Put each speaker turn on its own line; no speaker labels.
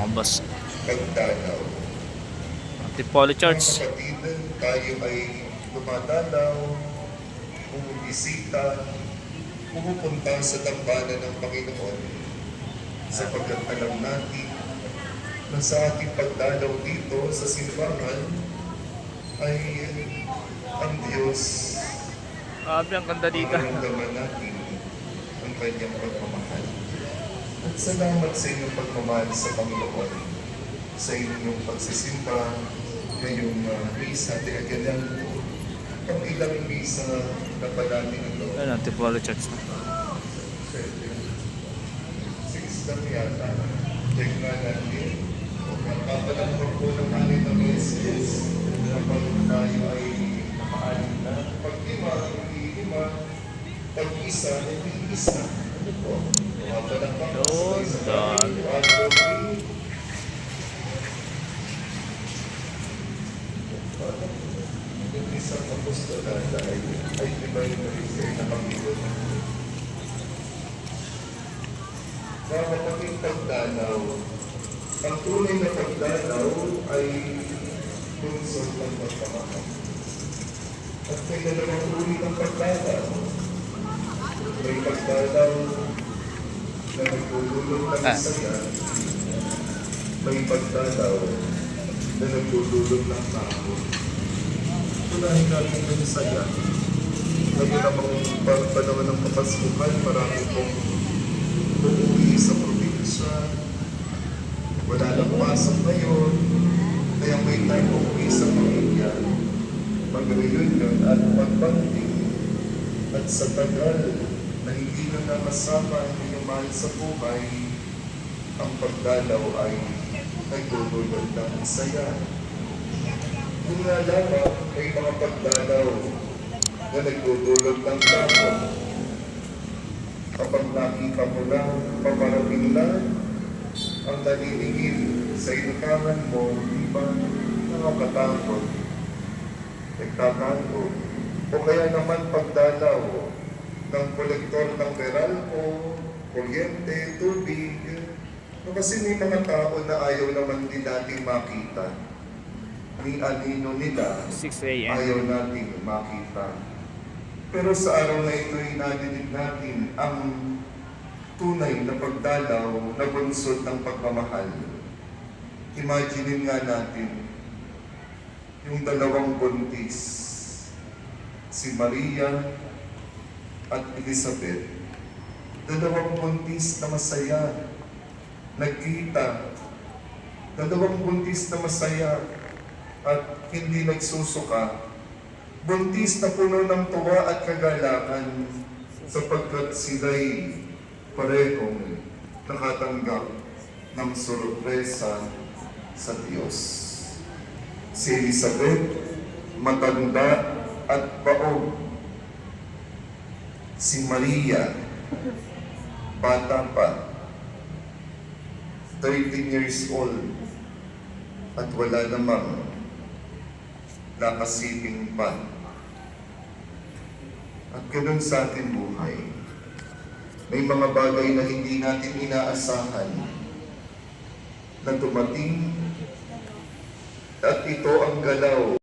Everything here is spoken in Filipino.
mga boss.
Pagdalaw.
Antipolo
Mga
Church.
kapatid, tayo ay dumadalaw, bumibisita, pumupunta sa dambana ng Panginoon sapagkat alam natin na sa ating pagdalaw dito sa simbahan ay ang Diyos
Grabe, ang ganda dito.
mararamdaman natin ang kanyang pagmamahal. At salamat sa inyong pagmamahal sa Panginoon, sa inyong pagsisimba ngayong misa. Teka, ganyan po. Ang ilang misa na pa natin ito.
Ayun, Antipolo Church na.
Six lang yata. Check na natin. Papalamang po ng ating na messages kapag tayo ay nakaalim na. Pag lima, hindi lima. Pag isa, hindi isa. Papalamang po sa yung isang apostolad ay divine ministry na Panginoon. Mga kapatid, pagdalaw. Ang tunay na pagdalaw ay bunsod ng pagmamahal. At may dalawang uri ng pagdalaw. May pagdalaw na nagdudulot ng saya. May pagdalaw na nagdudulot ng takot. Tunahin natin yung saya. Ngayon namang panahon ng kapaskuhan, marami pong uuwi sa probinsya. Wala lang pasok ngayon. Kaya may time uuwi sa pamilya. Mag-reunion at magbanding. At sa tagal na hindi na nakasama ang inyong mahal sa buhay, ang pagdalaw ay nagdudulot ng saya. Kung nga lamang may mga pagdalaw na nagdudulot ng takot, kapag nakita mo lang, paparating lang ang naniningil sa inutangan mo, di ba nakakatakot, nagtatago, o kaya naman pagdalaw ng kolektor ng Meralco, kuryente, tubig, kasi may mga tao na ayaw naman din natin makita. Ni anino nila,
6 a.m.
ayaw natin makita. Pero sa araw na ito ay nadinig natin ang tunay na pagdalaw na bunsod ng pagmamahal. Imaginin nga natin yung dalawang buntis, si Maria at Elizabeth. Dalawang buntis na masaya, nagkita. Dalawang buntis na masaya at hindi nagsusuka. Buntis na puno ng tuwa at kagalakan sapagkat sila'y parehong nakatanggap ng sorpresa sa Diyos. Si Elizabeth, matanda at baog. Si Maria, bata pa, 13 years old, at wala namang nakasiping pa. At ganun sa ating buhay. May mga bagay na hindi natin inaasahan na dumating at ito ang galaw